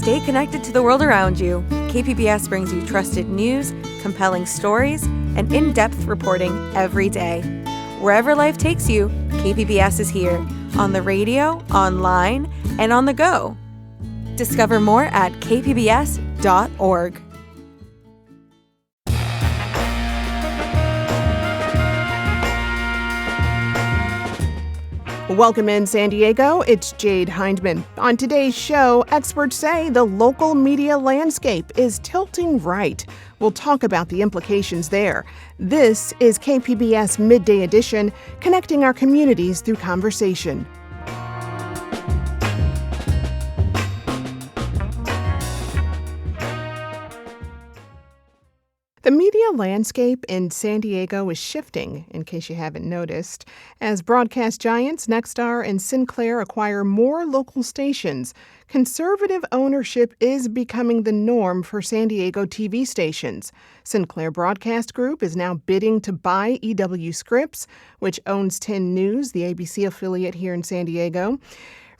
Stay connected to the world around you. KPBS brings you trusted news, compelling stories, and in-depth reporting every day. Wherever life takes you, KPBS is here, on the radio, online, and on the go. Discover more at kpbs.org. Welcome in San Diego, it's Jade Hindman. On today's show, experts say the local media landscape is tilting right. We'll talk about the implications there. This is KPBS Midday Edition, connecting our communities through conversation. The media landscape in San Diego is shifting, in case you haven't noticed, as broadcast giants Nexstar and Sinclair acquire more local stations. Conservative ownership is becoming the norm for San Diego TV stations. Sinclair Broadcast Group is now bidding to buy EW Scripps, which owns 10 News, the ABC affiliate here in San Diego.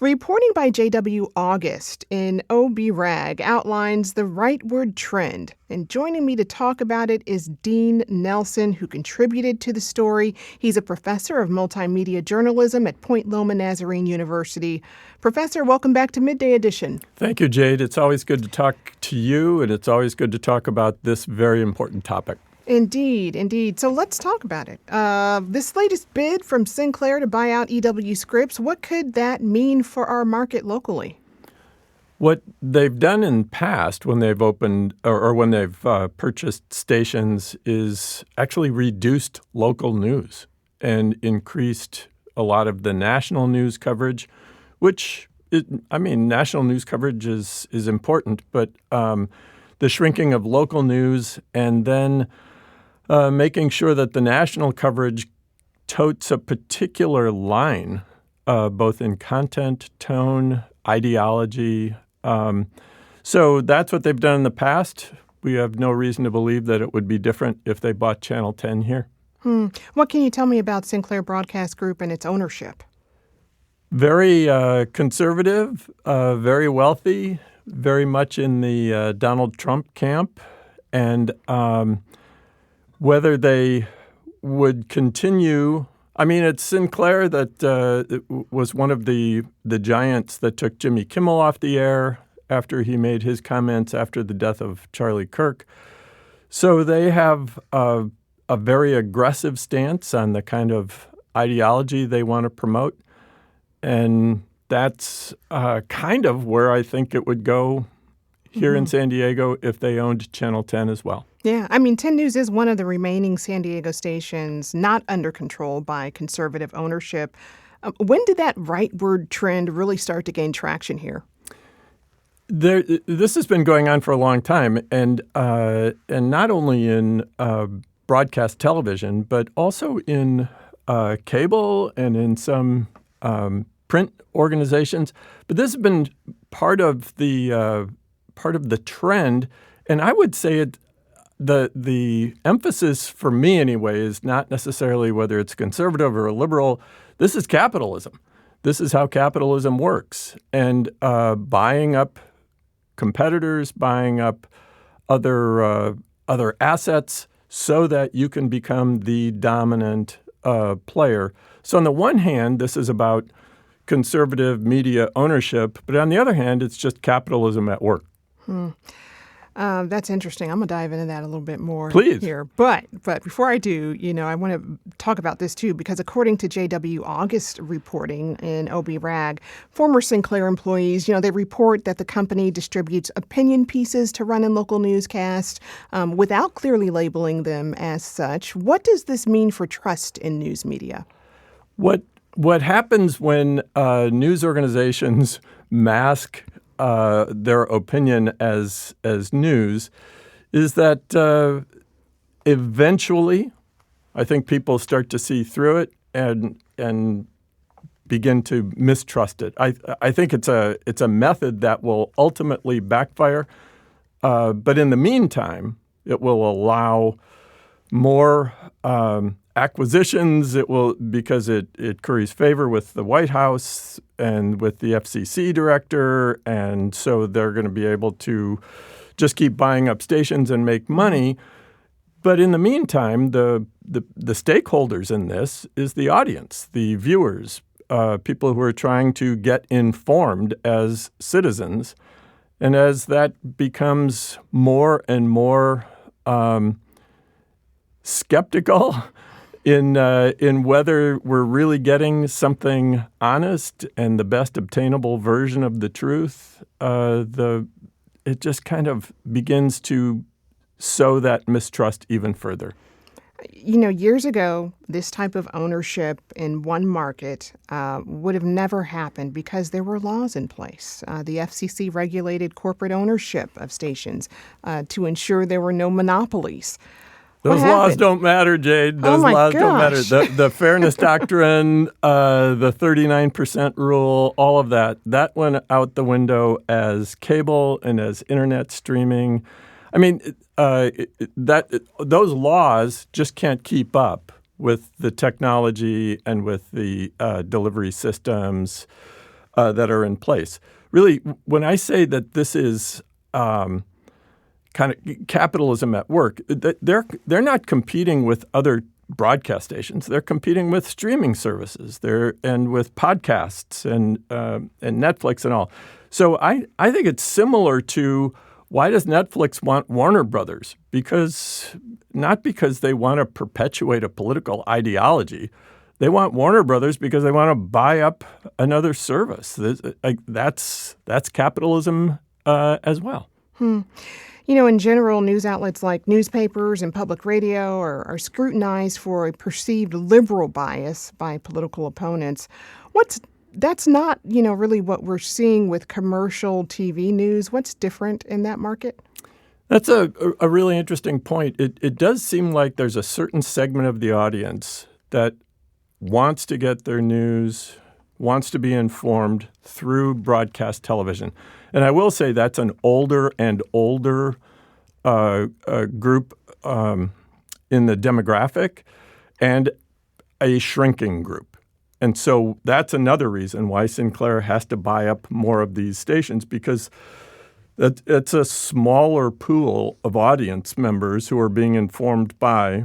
Reporting by J.W. August in OB-RAG outlines the rightward trend. And joining me to talk about it is Dean Nelson, who contributed to the story. He's a professor of multimedia journalism at Point Loma Nazarene University. Professor, welcome back to Midday Edition. Thank you, Jade. It's always good to talk to you, and it's always good to talk about this very important topic. Indeed, indeed. So let's talk about it. This latest bid from Sinclair to buy out EW Scripps, what could that mean for our market locally? What they've done in the past when they've opened or when they've purchased stations is actually reduced local news and increased a lot of the national news coverage, which, national news coverage is important, but the shrinking of local news and then making sure that the national coverage totes a particular line, both in content, tone, ideology. So that's what they've done in the past. We have no reason to believe that it would be different if they bought Channel 10 here. What can you tell me about Sinclair Broadcast Group and its ownership? Very conservative, very wealthy, very much in the Donald Trump camp. And whether they would continue, it's Sinclair that was one of the giants that took Jimmy Kimmel off the air after he made his comments after the death of Charlie Kirk. So they have a very aggressive stance on the kind of ideology they want to promote. And that's kind of where I think it would go here in San Diego if they owned Channel 10 as well. Yeah, 10 News is one of the remaining San Diego stations not under control by conservative ownership. When did that rightward trend really start to gain traction here? This has been going on for a long time, and not only in broadcast television, but also in cable and in some print organizations. But this has been part of the trend, and I would say the emphasis for me anyway is not necessarily whether it's conservative or liberal. This is capitalism. This is how capitalism works, and buying up competitors, buying up other assets so that you can become the dominant player. So on the one hand, this is about conservative media ownership, but on the other hand, it's just capitalism at work. That's interesting. I'm going to dive into that a little bit more here. But before I do, I want to talk about this too, because according to J.W. August reporting in OB-RAG, former Sinclair employees, they report that the company distributes opinion pieces to run in local newscasts without clearly labeling them as such. What does this mean for trust in news media? What happens when news organizations mask their opinion as news is that eventually, I think people start to see through it and begin to mistrust it. I think it's a method that will ultimately backfire, but in the meantime, it will allow more acquisitions. It will, because it curries favor with the White House and with the FCC director, and so they're going to be able to just keep buying up stations and make money. But in the meantime, the stakeholders in this is the audience, the viewers, people who are trying to get informed as citizens. And as that becomes more and more skeptical in whether we're really getting something honest and the best obtainable version of the truth, it just kind of begins to sow that mistrust even further. Years ago, this type of ownership in one market would have never happened because there were laws in place. The FCC regulated corporate ownership of stations to ensure there were no monopolies. Those laws don't matter, Jade. Those laws don't matter. The fairness doctrine, the 39% rule, all of that went out the window as cable and as internet streaming. I mean, those laws just can't keep up with the technology and with the delivery systems that are in place. Really, when I say that this is kind of capitalism at work, they're not competing with other broadcast stations. They're competing with streaming services and with podcasts and Netflix and all. So I think it's similar to, why does Netflix want Warner Brothers? Not because they want to perpetuate a political ideology. They want Warner Brothers because they want to buy up another service. That's capitalism as well. In general, news outlets like newspapers and public radio are scrutinized for a perceived liberal bias by political opponents. That's not, really what we're seeing with commercial TV news. What's different in that market? That's a really interesting point. It does seem like there's a certain segment of the audience that wants to get their news, wants to be informed through broadcast television. And I will say that's an older and older group in the demographic, and a shrinking group. And so that's another reason why Sinclair has to buy up more of these stations, because it's a smaller pool of audience members who are being informed by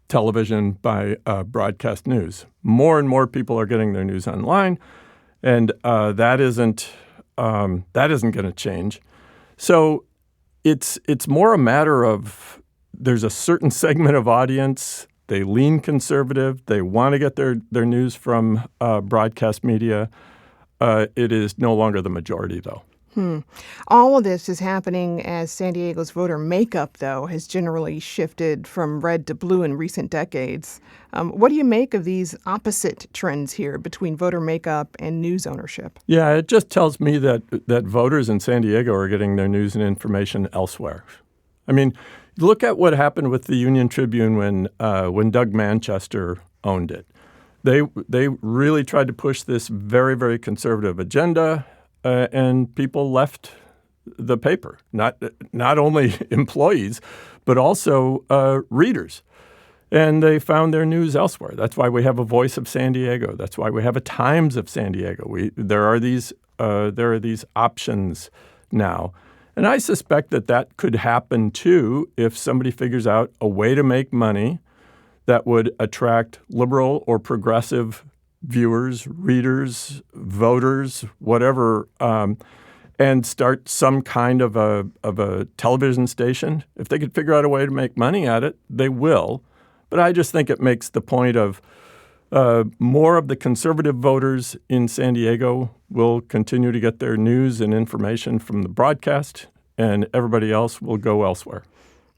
television, by broadcast news. More and more people are getting their news online, and that isn't going to change. So it's more a matter of, there's a certain segment of audience. They lean conservative. They want to get their news from broadcast media. It is no longer the majority, though. All of this is happening as San Diego's voter makeup, though, has generally shifted from red to blue in recent decades. What do you make of these opposite trends here between voter makeup and news ownership? Yeah, it just tells me that voters in San Diego are getting their news and information elsewhere. I mean, look at what happened with the Union Tribune when Doug Manchester owned it. They really tried to push this very, very conservative agenda. And people left the paper, not only employees, but also readers. And they found their news elsewhere. That's why we have a Voice of San Diego. That's why we have a Times of San Diego. There are these options now. And I suspect that could happen, too, if somebody figures out a way to make money that would attract liberal or progressive viewers, readers, voters, whatever, and start some kind of a television station. If they could figure out a way to make money at it, they will. But I just think it makes the point of more of the conservative voters in San Diego will continue to get their news and information from the broadcast, and everybody else will go elsewhere.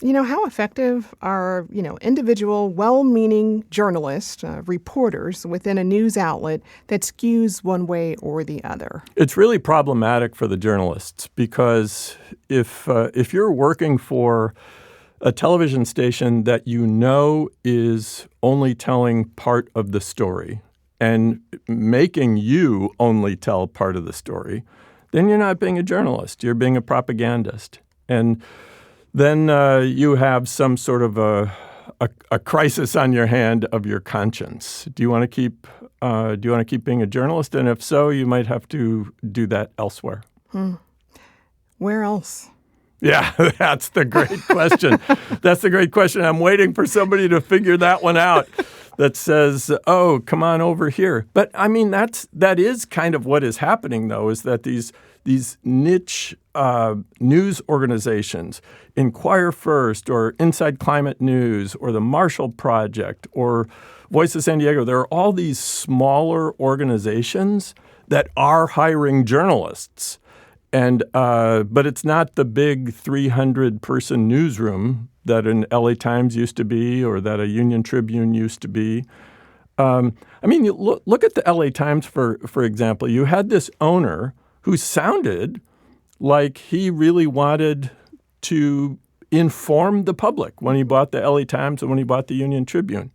How effective are, individual well-meaning journalists, reporters within a news outlet that skews one way or the other? It's really problematic for the journalists, because if you're working for a television station that is only telling part of the story and making you only tell part of the story, then you're not being a journalist. You're being a propagandist. And then you have some sort of a crisis on your hand of your conscience. Do you want to keep being a journalist? And if so, you might have to do that elsewhere. Where else? Yeah, that's the great question. That's the great question. I'm waiting for somebody to figure that one out that says, oh, come on over here. But I mean, that is kind of what is happening, though, is that these niche news organizations, Inquire First or Inside Climate News or the Marshall Project or Voice of San Diego, there are all these smaller organizations that are hiring journalists. And but it's not the big 300-person newsroom that an LA Times used to be or that a Union Tribune used to be. I mean, you look at the LA Times, for example. You had this owner who sounded like he really wanted to inform the public when he bought the LA Times and when he bought the Union Tribune.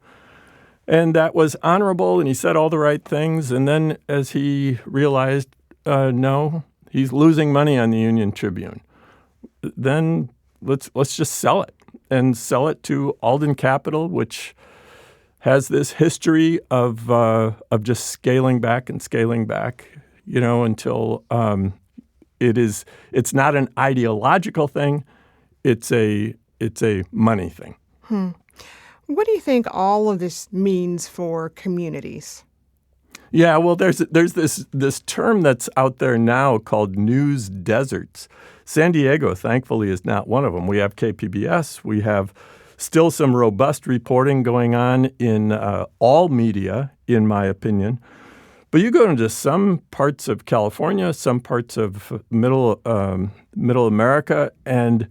And that was honorable, and he said all the right things. And then as he realized, no, he's losing money on the Union Tribune, then let's just sell it and sell it to Alden Capital, which has this history of just scaling back, until it's not an ideological thing, it's a money thing. What do you think all of this means for communities? Yeah, well, there's this term that's out there now called news deserts. San Diego, thankfully, is not one of them. We have KPBS. We have still some robust reporting going on in all media, in my opinion. But you go into some parts of California, some parts of middle America, and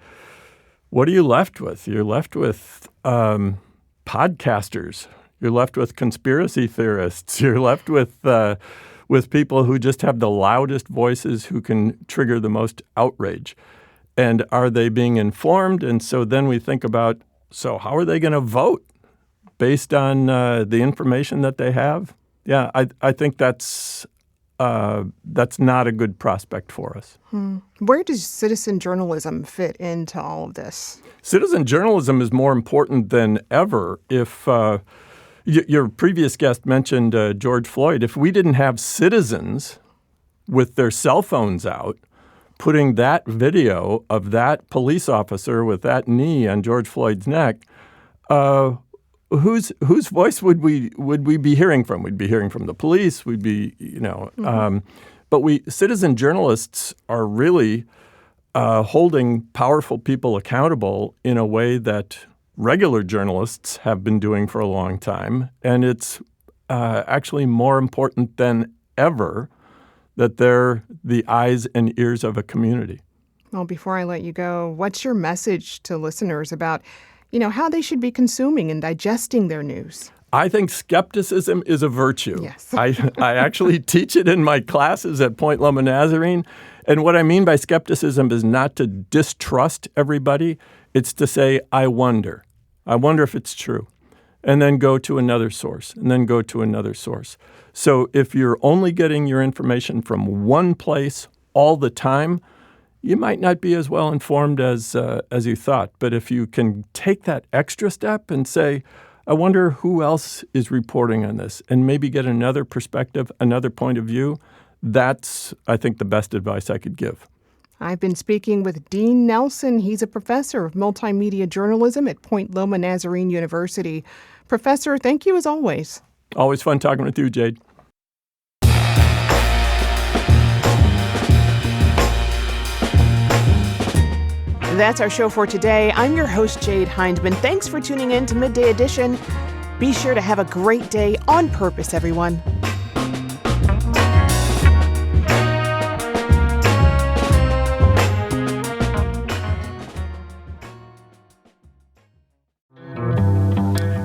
what are you left with? You're left with podcasters. You're left with conspiracy theorists. You're left with people who just have the loudest voices who can trigger the most outrage. And are they being informed? And so then we think about, so how are they going to vote based on the information that they have? Yeah, I think that's not a good prospect for us. Where does citizen journalism fit into all of this? Citizen journalism is more important than ever. If your previous guest mentioned George Floyd, if we didn't have citizens with their cell phones out putting that video of that police officer with that knee on George Floyd's neck, whose voice would we be hearing from? We'd be hearing from the police. We'd be, but citizen journalists are really holding powerful people accountable in a way that regular journalists have been doing for a long time, and it's actually more important than ever that they're the eyes and ears of a community. Well, before I let you go, what's your message to listeners about how they should be consuming and digesting their news? I think skepticism is a virtue. Yes. I actually teach it in my classes at Point Loma Nazarene. And what I mean by skepticism is not to distrust everybody. It's to say, I wonder if it's true. And then go to another source, and then go to another source. So if you're only getting your information from one place all the time, you might not be as well informed as you thought. But if you can take that extra step and say, I wonder who else is reporting on this, and maybe get another perspective, another point of view, that's, I think, the best advice I could give. I've been speaking with Dean Nelson. He's a professor of multimedia journalism at Point Loma Nazarene University. Professor, thank you as always. Always fun talking with you, Jade. That's our show for today. I'm your host, Jade Hindman. Thanks for tuning in to Midday Edition. Be sure to have a great day on purpose, everyone.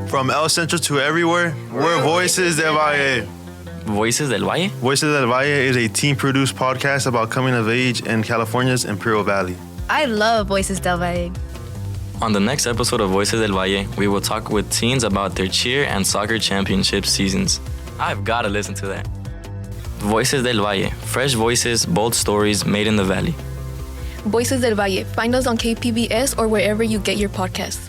From El Centro to everywhere, we're Voices del Valle. Voices del Valle? Voices del Valle is a team-produced podcast about coming of age in California's Imperial Valley. I love Voices del Valle. On the next episode of Voices del Valle, we will talk with teens about their cheer and soccer championship seasons. I've got to listen to that. Voices del Valle, fresh voices, bold stories made in the valley. Voices del Valle. Find us on KPBS or wherever you get your podcasts.